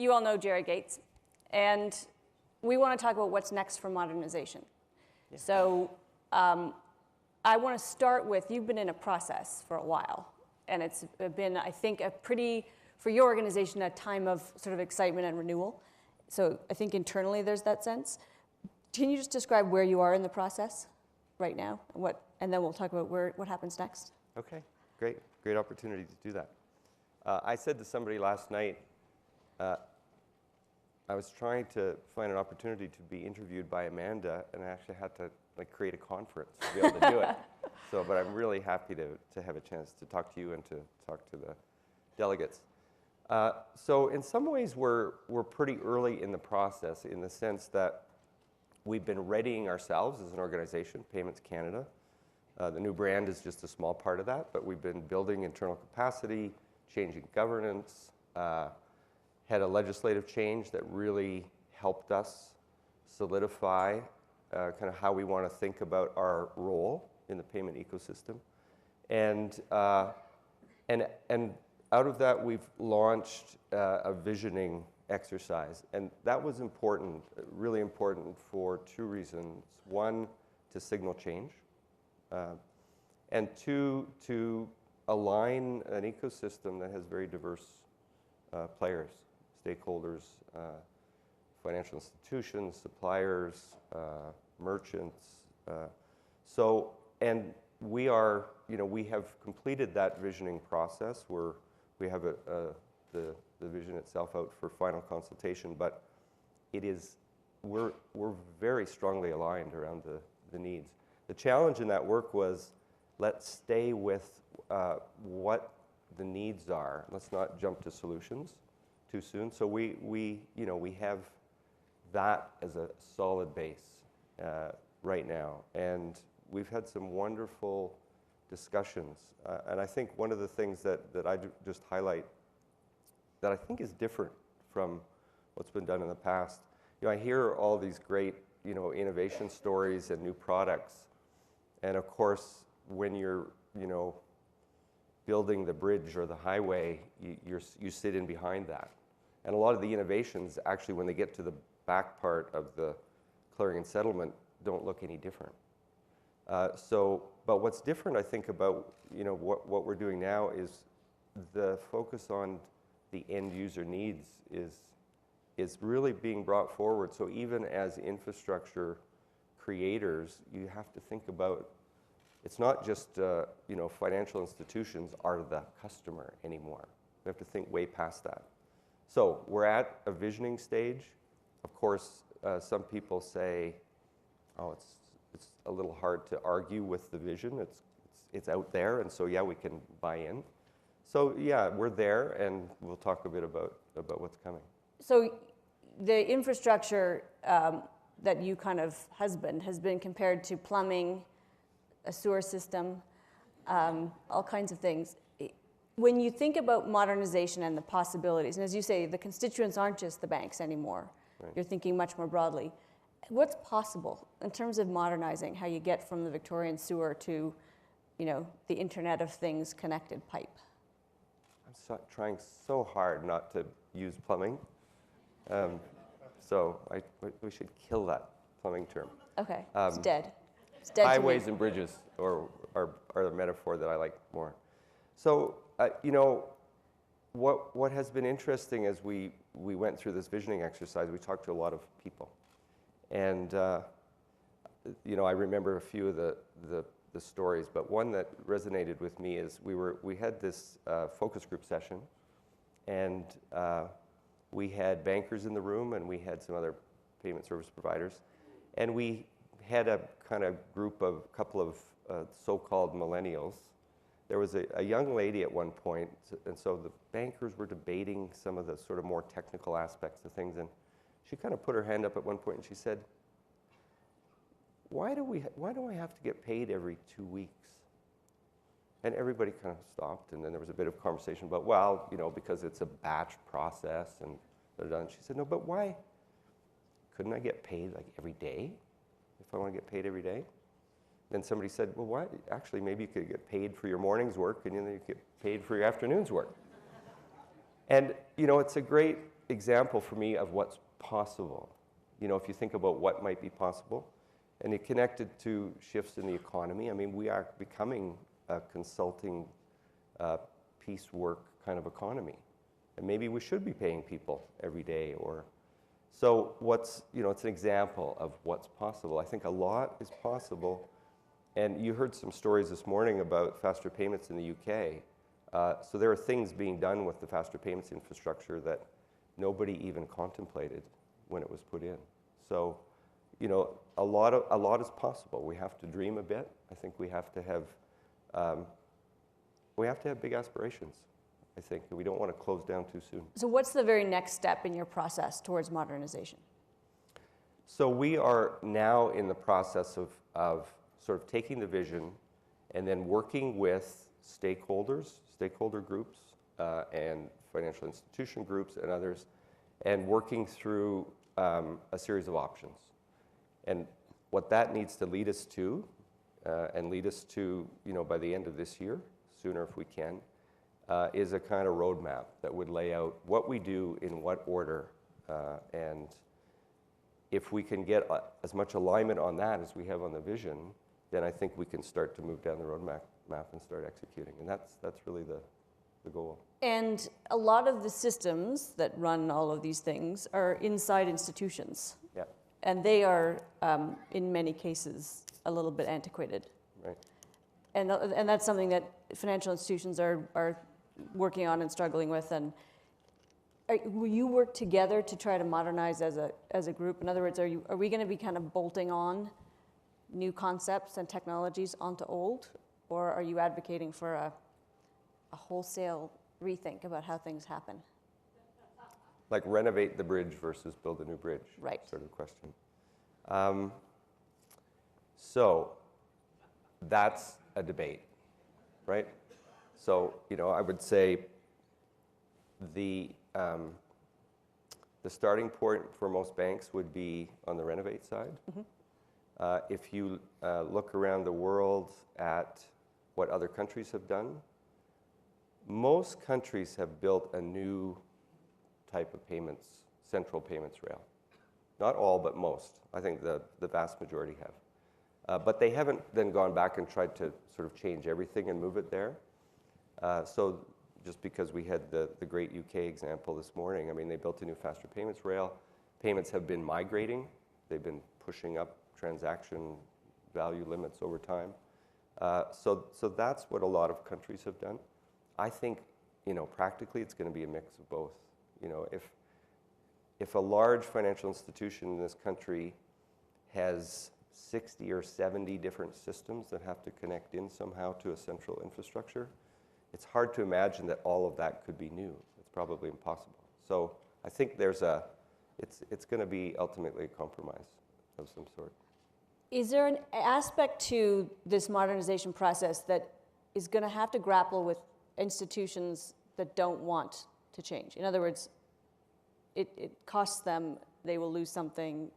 you all know Gerry Gaetz, and we want to talk about what's next for modernization. Yeah. So I want to start with, you've been in a process for a while, and it's been, I think, for your organization, a time of sort of excitement and renewal. So I think internally there's that sense. Can you just describe where you are in the process right now, and then we'll talk about what happens next? Okay, great opportunity to do that. I said to somebody last night, I was trying to find an opportunity to be interviewed by Amanda, and I actually had to create a conference to be able to do it. So, but I'm really happy to have a chance to talk to you and to talk to the delegates. So in some ways, we're pretty early in the process in the sense that we've been readying ourselves as an organization, Payments Canada. The new brand is just a small part of that, but we've been building internal capacity, changing governance, had a legislative change that really helped us solidify kind of how we want to think about our role in the payment ecosystem. And out of that, we've launched a visioning exercise. And that was important, really important for two reasons. One, to signal change. And two, to align an ecosystem that has very diverse players, stakeholders, financial institutions, suppliers, merchants. And we are, we have completed that visioning process. We have the vision itself out for final consultation, but we're very strongly aligned around the needs. The challenge in that work was, let's stay with what the needs are. Let's not jump to solutions too soon. So we have that as a solid base right now, and we've had some wonderful discussions. And I think one of the things that I just highlight that I think is different from what's been done in the past. I hear all these great innovation stories and new products, and of course when you're building the bridge or the highway, you sit in behind that. And a lot of the innovations, actually, when they get to the back part of the clearing and settlement, don't look any different. But what's different, I think, about what we're doing now is the focus on the end user needs is really being brought forward. So even as infrastructure creators, you have to think about, it's not just financial institutions are the customer anymore. We have to think way past that. So we're at a visioning stage. Of course, some people say, oh, it's a little hard to argue with the vision. It's out there, and so yeah, we can buy in. So yeah, we're there, and we'll talk a bit about what's coming. So the infrastructure that you kind of husband has been compared to plumbing, a sewer system, all kinds of things. When you think about modernization and the possibilities, and as you say, the constituents aren't just the banks anymore. Right. You're thinking much more broadly. What's possible in terms of modernizing how you get from the Victorian sewer to, the Internet of Things connected pipe? I'm trying so hard not to use plumbing. So we should kill that plumbing term. Okay, it's dead. It's dead. Highways and bridges are the metaphor that I like more. So, what has been interesting as we went through this visioning exercise, we talked to a lot of people. And, I remember a few of the stories, but one that resonated with me is we had this focus group session, and we had bankers in the room, and we had some other payment service providers, and we had a kind of couple of so-called millennials. There was a young lady at one point, and so the bankers were debating some of the sort of more technical aspects of things, and she kind of put her hand up at one point and she said, why do I have to get paid every 2 weeks? And everybody kind of stopped, and then there was a bit of conversation about, well, because it's a batch process, and she said, no, but why? Couldn't I get paid every day if I want to get paid every day? Then somebody said, well, why? Actually, maybe you could get paid for your morning's work, and then you get paid for your afternoon's work. And, it's a great example for me of what's possible. You know, if you think about what might be possible, and it connected to shifts in the economy. I mean, we are becoming a consulting, piecework kind of economy. And maybe we should be paying people every day or... So what's, you know, it's an example of what's possible. I think a lot is possible. And you heard some stories this morning about faster payments in the UK. So there are things being done with the faster payments infrastructure that nobody even contemplated when it was put in. So, you know, a lot is possible. We have to dream a bit. I think we have to have big aspirations, I think, and we don't want to close down too soon. So what's the very next step in your process towards modernization? So we are now in the process of sort of taking the vision and then working with stakeholder groups, and financial institution groups and others, and working through a series of options. And what that needs to lead us to, you know, by the end of this year, sooner if we can, is a kind of roadmap that would lay out what we do in what order, and if we can get as much alignment on that as we have on the vision, then I think we can start to move down the roadmap and start executing. And that's really the goal. And a lot of the systems that run all of these things are inside institutions. Yeah. And they are, in many cases, a little bit antiquated. Right. And that's something that financial institutions are working on and struggling with. And will you work together to try to modernize as a group? In other words, are we going to be kind of bolting on new concepts and technologies onto old? Or are you advocating for a wholesale rethink about how things happen? Like renovate the bridge versus build a new bridge, right? Sort of question. So that's a debate, right? So, you know, I would say the starting point for most banks would be on the renovate side. Mm-hmm. If you look around the world at what other countries have done, most countries have built a new type of payments, central payments rail. Not all, but most. I think the vast majority have. But they haven't then gone back and tried to sort of change everything and move it there. So just because we had the great UK example this morning, I mean, they built a new faster payments rail. Payments have been migrating. They've been pushing up transaction value limits over time. So that's what a lot of countries have done. I think, you know, practically it's going to be a mix of both. You know, if a large financial institution in this country has 60 or 70 different systems that have to connect in somehow to a central infrastructure, it's hard to imagine that all of that could be new. It's probably impossible. So I think it's going to be ultimately a compromise of some sort. Is there an aspect to this modernization process that is going to have to grapple with institutions that don't want to change? In other words, it costs them, they will lose something,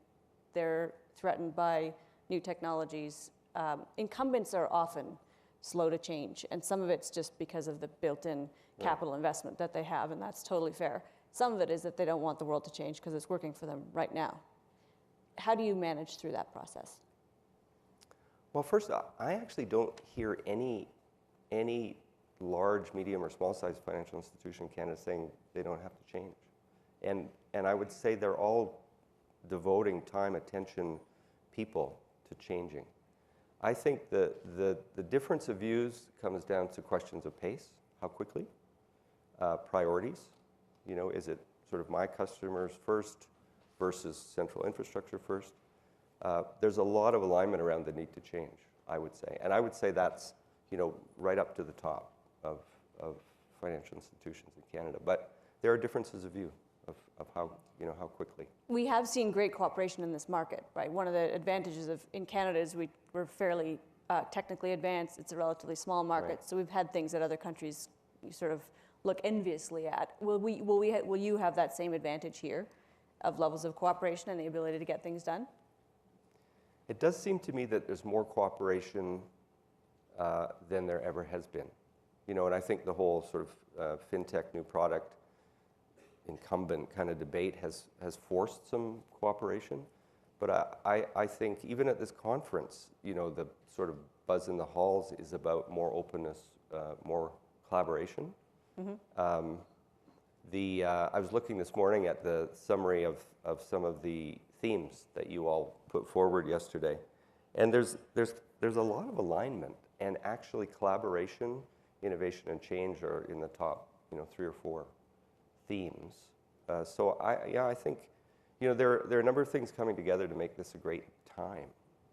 they're threatened by new technologies. Incumbents are often slow to change, and some of it's just because of the built-in capital investment that they have, and that's totally fair. Some of it is that they don't want the world to change because it's working for them right now. How do you manage through that process? Well, first, I actually don't hear any large, medium, or small-sized financial institution in Canada saying they don't have to change. And I would say they're all devoting time, attention, people to changing. I think the difference of views comes down to questions of pace, how quickly, priorities. You know, is it sort of my customers first versus central infrastructure first? There's a lot of alignment around the need to change, I would say. And I would say that's, you know, right up to the top of financial institutions in Canada. But there are differences of view of how, you know, how quickly. We have seen great cooperation in this market, right? One of the advantages in Canada is we're fairly technically advanced. It's a relatively small market, right. So we've had things that other countries sort of look enviously at. Will you have that same advantage here of levels of cooperation and the ability to get things done? It does seem to me that there's more cooperation than there ever has been. You know, and I think the whole sort of fintech new product incumbent kind of debate has forced some cooperation. But I think even at this conference, the sort of buzz in the halls is about more openness, more collaboration. Mm-hmm. I was looking this morning at the summary of some of the themes that you all put forward yesterday, and there's a lot of alignment, and actually collaboration, innovation, and change are in the top 3 or 4 themes. So I think there are a number of things coming together to make this a great time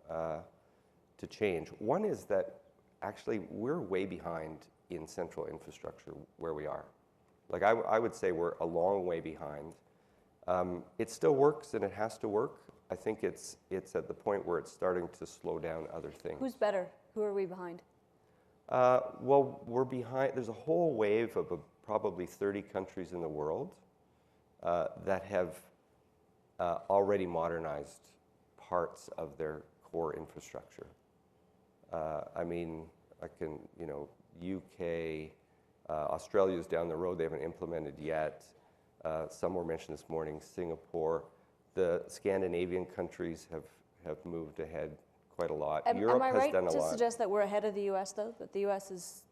to change. One is that actually we're way behind in central infrastructure where we are. Like I would say we're a long way behind. It still works and it has to work. I think it's at the point where it's starting to slow down other things. Who's better? Who are we behind? Well, we're behind. There's a whole wave of probably 30 countries in the world that have already modernized parts of their core infrastructure. I mean, UK, Australia's down the road. They haven't implemented yet. Some were mentioned this morning. Singapore, the Scandinavian countries have moved ahead quite a lot. Europe has done a lot. Am I right to suggest that we're ahead of the U.S. though? That the U.S. is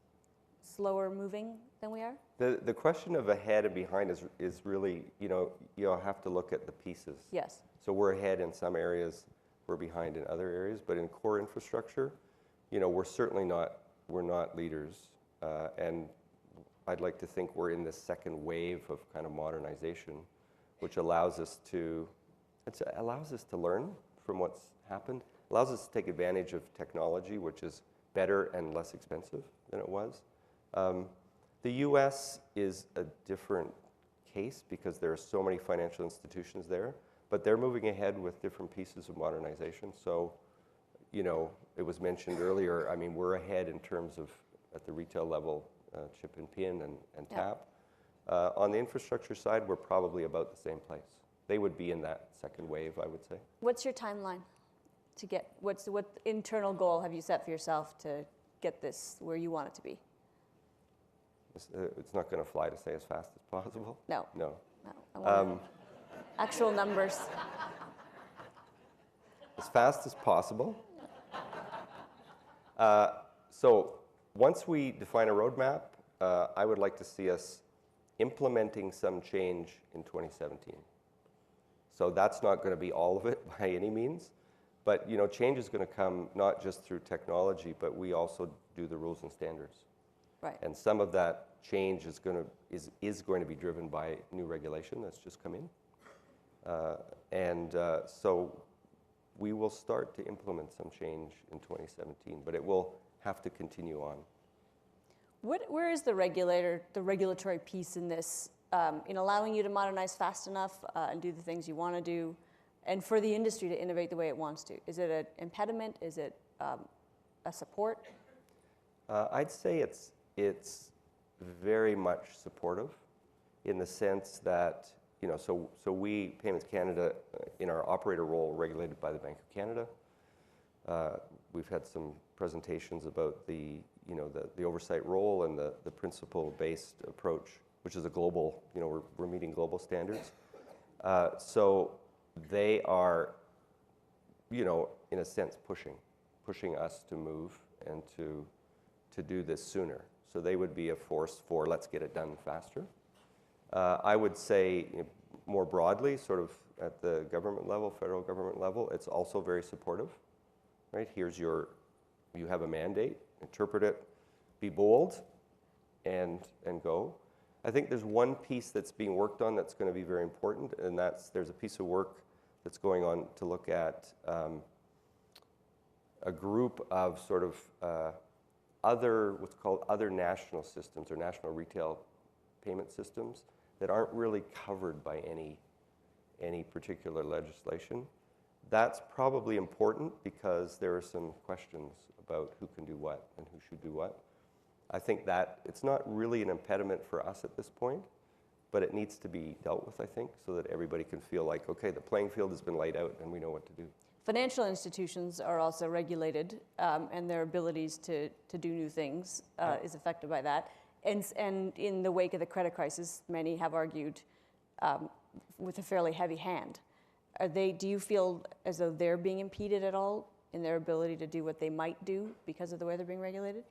slower moving than we are? The question of ahead and behind is really, you'll have to look at the pieces. Yes. So we're ahead in some areas, we're behind in other areas, but in core infrastructure, we're certainly not leaders, and I'd like to think we're in the second wave of kind of modernization, which allows us to learn from what's happened, allows us to take advantage of technology, which is better and less expensive than it was. The U.S. is a different case because there are so many financial institutions there, but they're moving ahead with different pieces of modernization. So, it was mentioned earlier, I mean, we're ahead in terms of, at the retail level, chip and pin and tap. On the infrastructure side, we're probably about the same place. They would be in that second wave, I would say. What's your timeline to get, what internal goal have you set for yourself to get this where you want it to be? It's not going to fly to say as fast as possible. No. No. I want actual numbers. As fast as possible. So once we define a roadmap, I would like to see us implementing some change in 2017. So that's not going to be all of it by any means, but change is going to come not just through technology, but we also do the rules and standards. Right. And some of that change is going to be driven by new regulation that's just come in, so we will start to implement some change in 2017, but it will have to continue on. Where is the regulatory piece in this, in allowing you to modernize fast enough and do the things you want to do, and for the industry to innovate the way it wants to? Is it an impediment? Is it a support? I'd say it's very much supportive, in the sense that so we, Payments Canada, in our operator role, regulated by the Bank of Canada. We've had some presentations about the oversight role and the principle-based approach, which is a global, we're meeting global standards. So they are, in a sense, pushing us to move and to do this sooner. So they would be a force for let's get it done faster. I would say more broadly, sort of at the government level, federal government level, it's also very supportive, right? You have a mandate, interpret it, be bold, and go. I think there's one piece that's being worked on that's going to be very important, and there's a piece of work that's going on to look at a group of sort of what's called other national systems or national retail payment systems that aren't really covered by any particular legislation. That's probably important because there are some questions about who can do what and who should do what. I think that it's not really an impediment for us at this point, but it needs to be dealt with, I think, so that everybody can feel like, okay, the playing field has been laid out and we know what to do. Financial institutions are also regulated, and their abilities to do new things is affected by that. And in the wake of the credit crisis, many have argued with a fairly heavy hand. Do you feel as though they're being impeded at all in their ability to do what they might do because of the way they're being regulated?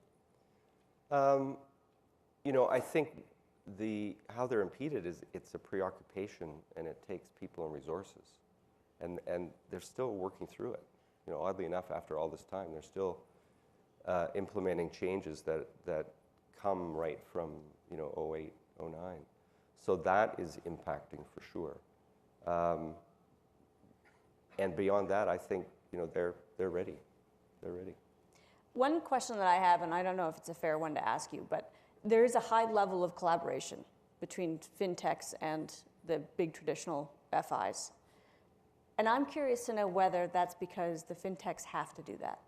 I think how they're impeded is it's a preoccupation, and it takes people and resources, and they're still working through it. Oddly enough, after all this time, they're still implementing changes that come right from 08, 09. So that is impacting for sure. And beyond that, I think they're ready. They're ready. One question that I have, and I don't know if it's a fair one to ask you, but there is a high level of collaboration between fintechs and the big traditional FIs. And I'm curious to know whether that's because the fintechs have to do that,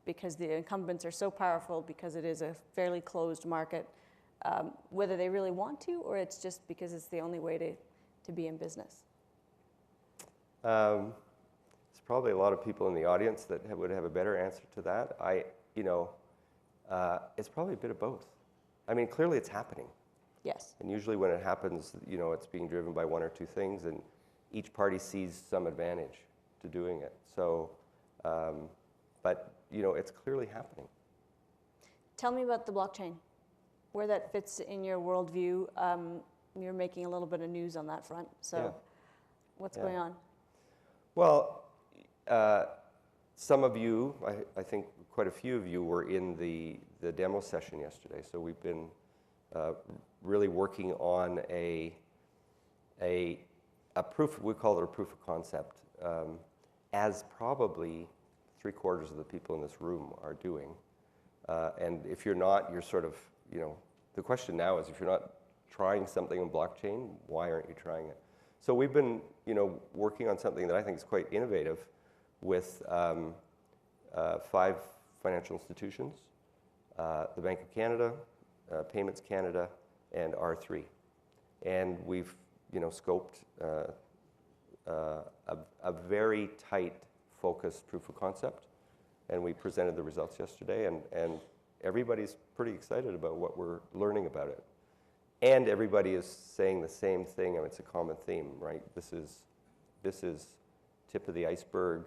because the incumbents are so powerful, because it is a fairly closed market, whether they really want to, or it's just because it's the only way to be in business. There's probably a lot of people in the audience that would have a better answer to that. It's probably a bit of both. I mean, clearly it's happening. Yes. And usually when it happens, it's being driven by one or two things, and each party sees some advantage to doing it. So, but it's clearly happening. Tell me about the blockchain, where that fits in your worldview. You're making a little bit of news on that front. So, what's going on? Well, some of you, I think quite a few of you, were in the demo session yesterday. So we've been really working on a proof. We call it a proof of concept, as probably 3/4 of the people in this room are doing. And if you're not, you're sort of, the question now is, if you're not trying something in blockchain, why aren't you trying it? So we've been, working on something that I think is quite innovative with 5 financial institutions, the Bank of Canada, Payments Canada, and R3. And we've, scoped a very tight, focused proof of concept, and we presented the results yesterday, and everybody's pretty excited about what we're learning about it. And everybody is saying the same thing, and it's a common theme, right? This is tip of the iceberg,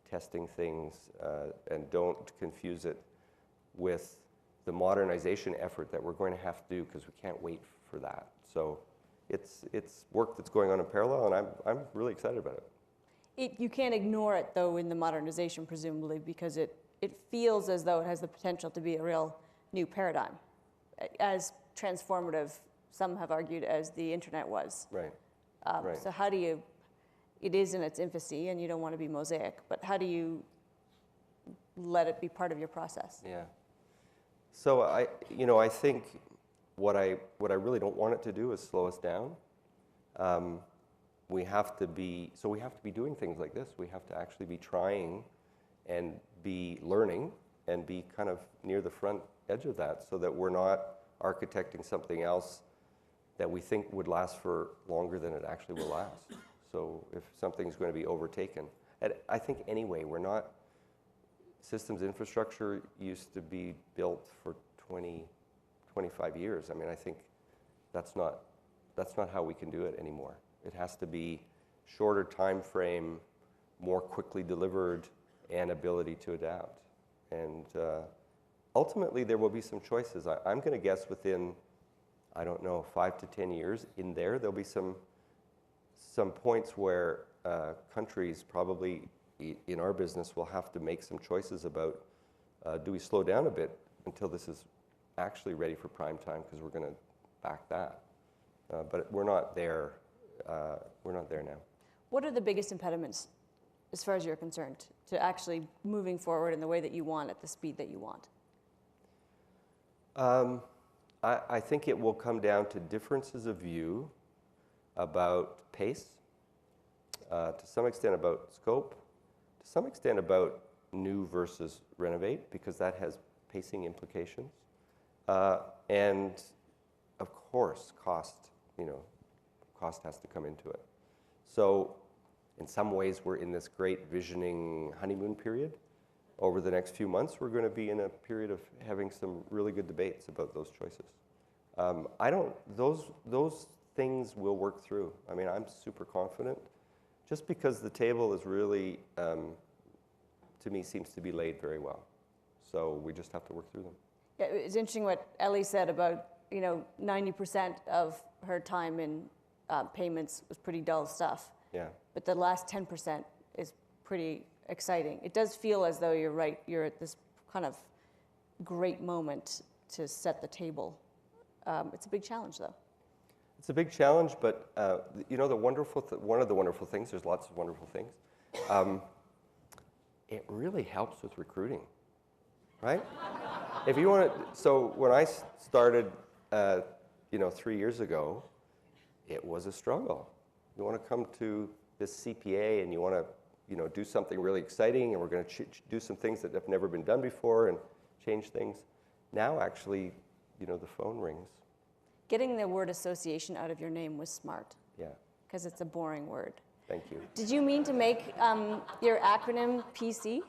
testing things, and don't confuse it with the modernization effort that we're going to have to do, because we can't wait for that. So it's work that's going on in parallel, and I'm really excited about it. You can't ignore it, though, in the modernization, presumably, because it feels as though it has the potential to be a real new paradigm, as transformative, some have argued, as the internet was. Right. Right. So how do you, it is in its infancy, and you don't want to be mosaic, but how do you let it be part of your process? Yeah. So I think what I really don't want it to do is slow us down. We have to be doing things like this. We have to actually be trying and be learning and be kind of near the front edge of that, so that we're not architecting something else that we think would last for longer than it actually will last. So if something's going to be overtaken, and I think anyway, we're not, systems infrastructure used to be built for 20, 25 years. I mean, I think that's not how we can do it anymore. It has to be shorter time frame, more quickly delivered, and ability to adapt. And ultimately, there will be some choices. I'm going to guess within, I don't know, 5 to 10 years, there'll be some points where countries, probably in our business, will have to make some choices about, do we slow down a bit until this is actually ready for prime time, because we're going to back that. But we're not there. We're not there now. What are the biggest impediments, as far as you're concerned, to actually moving forward in the way that you want, at the speed that you want? I think it will come down to differences of view about pace, to some extent about scope, to some extent about new versus renovate, because that has pacing implications, and of course cost. Cost has to come into it. So in some ways, we're in this great visioning honeymoon period. Over the next few months, we're going to be in a period of having some really good debates about those choices. Those things will work through. I mean, I'm super confident, just because the table is really, to me, seems to be laid very well. So we just have to work through them. Yeah, it's interesting what Ellie said about, 90% of her time in payments was pretty dull stuff. Yeah. But the last 10% is pretty exciting. It does feel as though you're right. You're at this kind of great moment to set the table. It's a big challenge, though. It's a big challenge, but the one of the wonderful things. There's lots of wonderful things. It really helps with recruiting, right? If you want to, so when I started, 3 years ago, it was a struggle. You want to come to this CPA and you want to, do something really exciting, and we're going to do some things that have never been done before and change things. Now, actually, the phone rings. Getting the word association out of your name was smart. Yeah. Because it's a boring word. Thank you. Did you mean to make your acronym PC?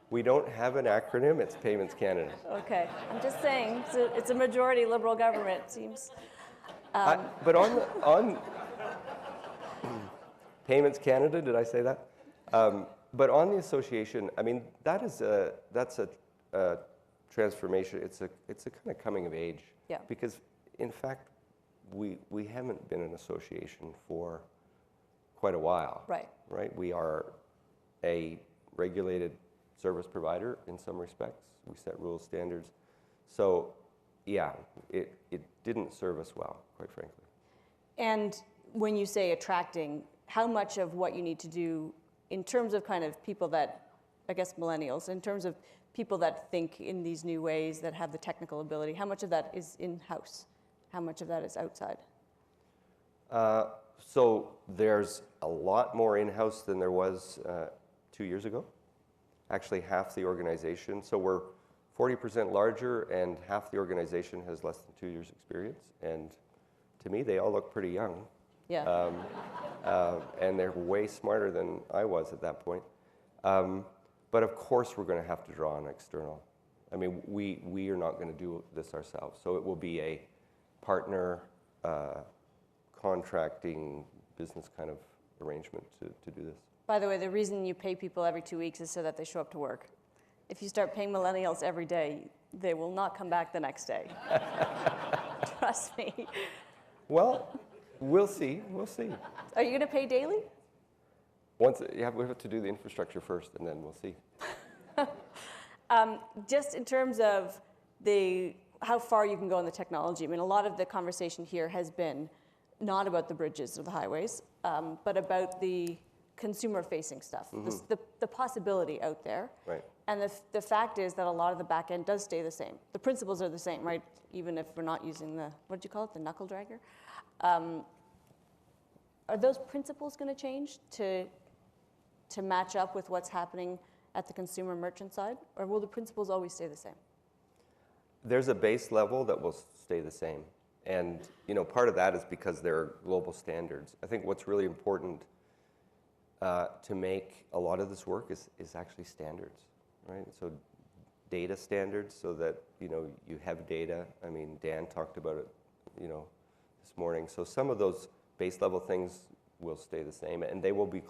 We don't have an acronym. It's Payments Canada. Okay. I'm just saying, it's a majority Liberal government, it seems. But on Payments Canada, did I say that? But on the association, I mean, that's a transformation. It's a kind of coming of age. Yeah. Because in fact, we haven't been an association for quite a while. Right. Right. We are a regulated service provider in some respects. We set rules, standards. So, yeah, it didn't serve us well, quite frankly. And when you say attracting, how much of what you need to do in terms of kind of people that, I guess millennials, in terms of people that think in these new ways, that have the technical ability, how much of that is in-house? How much of that is outside? So there's a lot more in-house than there was 2 years ago. Actually, half the organization. So we're 40% larger, and half the organization has less than 2 years experience. And to me, they all look pretty young. Yeah. And they're way smarter than I was at that point. But of course, we're going to have to draw on external. I mean, we are not going to do this ourselves. So it will be a partner, contracting, business kind of arrangement to do this. By the way, the reason you pay people every 2 weeks is so that they show up to work. If you start paying millennials every day, they will not come back the next day. Trust me. Well, we'll see. We'll see. Are you going to pay daily? We have to do the infrastructure first, and then we'll see. Just in terms of how far you can go in the technology, I mean, a lot of the conversation here has been not about the bridges or the highways, but about the consumer-facing stuff, the possibility out there. Right. And the fact is that a lot of the back end does stay the same. The principles are the same, right? Even if we're not using what did you call it, the knuckle dragger? Are those principles going to change to match up with what's happening at the consumer merchant side? Or will the principles always stay the same? There's a base level that will stay the same. And part of that is because they're global standards. I think what's really important to make a lot of this work is actually standards, right? So data standards, so that you have data. I mean, Dan talked about it, this morning. So some of those base level things will stay the same, and they will be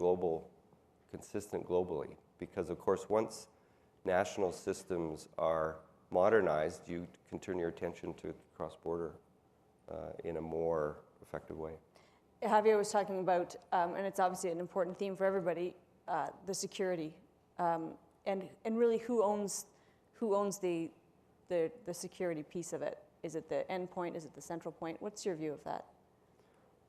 consistent globally. Because of course, once national systems are modernized, you can turn your attention to cross-border in a more effective way. Javier was talking about, and it's obviously an important theme for everybody, the security, and really who owns the security piece of it. Is it the endpoint? Is it the central point? What's your view of that?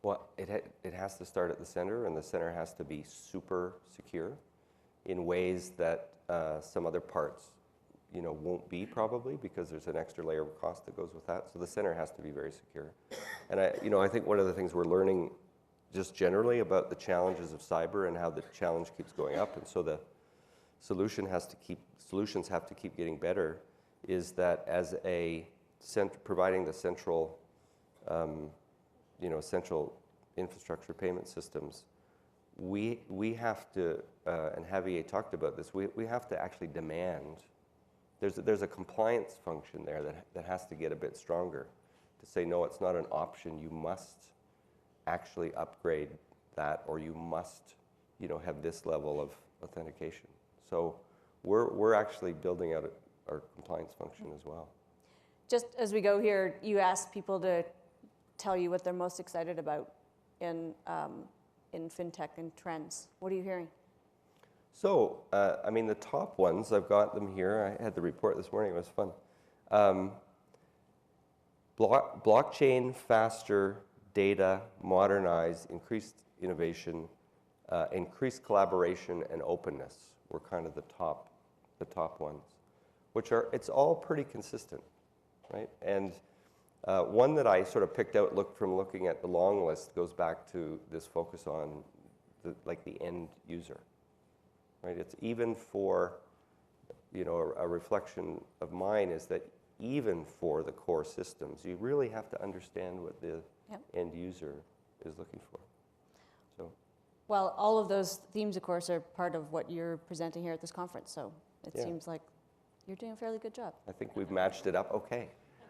Well, it has to start at the center, and the center has to be super secure in ways that some other parts, won't be probably, because there's an extra layer of cost that goes with that. So the center has to be very secure. And I think one of the things we're learning just generally about the challenges of cyber and how the challenge keeps going up, and so the solutions have to keep getting better, is that as providing the central central infrastructure payment systems, we have to, and Javier talked about this, we have to actually demand, there's a compliance function there that has to get a bit stronger, to say, no, it's not an option. You must actually upgrade that, or you must, have this level of authentication. So we're actually building out our compliance function as well. Just as we go here, you asked people to tell you what they're most excited about in fintech and trends. What are you hearing? So, the top ones, I've got them here. I had the report this morning. It was fun. Blockchain, faster, data, modernize, increased innovation, increased collaboration, and openness were kind of the top ones, which are, it's all pretty consistent, right? And one that I sort of picked out from looking at the long list goes back to this focus on the end user, right? It's even for, a reflection of mine is that even for the core systems, you really have to understand what the end user is looking for. So, well, all of those themes, of course, are part of what you're presenting here at this conference. So it seems like you're doing a fairly good job. I think we've matched it up okay.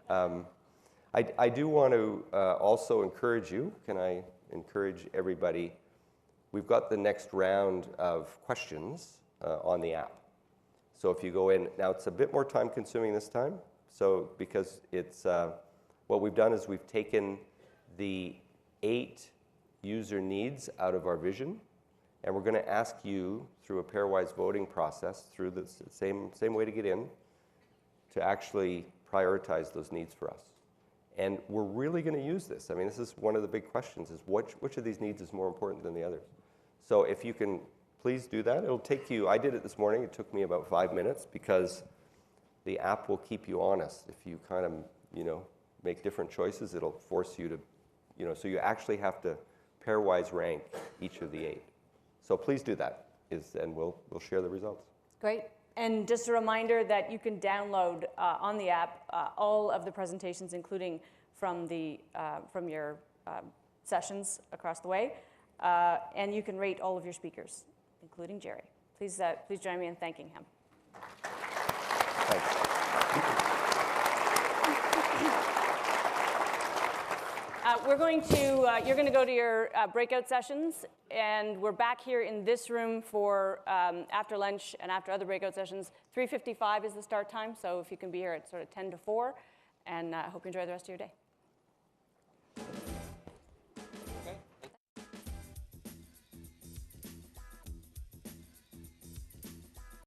I do want to also encourage you. Can I encourage everybody? We've got the next round of questions on the app. So if you go in, now it's a bit more time consuming this time. So because it's, what we've done is we've taken the 8 user needs out of our vision, and we're going to ask you through a pairwise voting process, through the same way to get in, to actually prioritize those needs for us. And we're really going to use this. This is one of the big questions, is which of these needs is more important than the others? So if you can please do that. It'll take you, I did it this morning, it took me about 5 minutes, because the app will keep you honest. If you kind of, make different choices, it'll force you to, so you actually have to pairwise rank each of the 8. So please do that, and we'll share the results. Great. And just a reminder that you can download on the app all of the presentations, including from your sessions across the way, and you can rate all of your speakers, including Gerry. Please join me in thanking him. Thanks. You're going to go to your breakout sessions, and we're back here in this room for after lunch and after other breakout sessions. 3:55 is the start time, so if you can be here at sort of 10 to 4, and I hope you enjoy the rest of your day.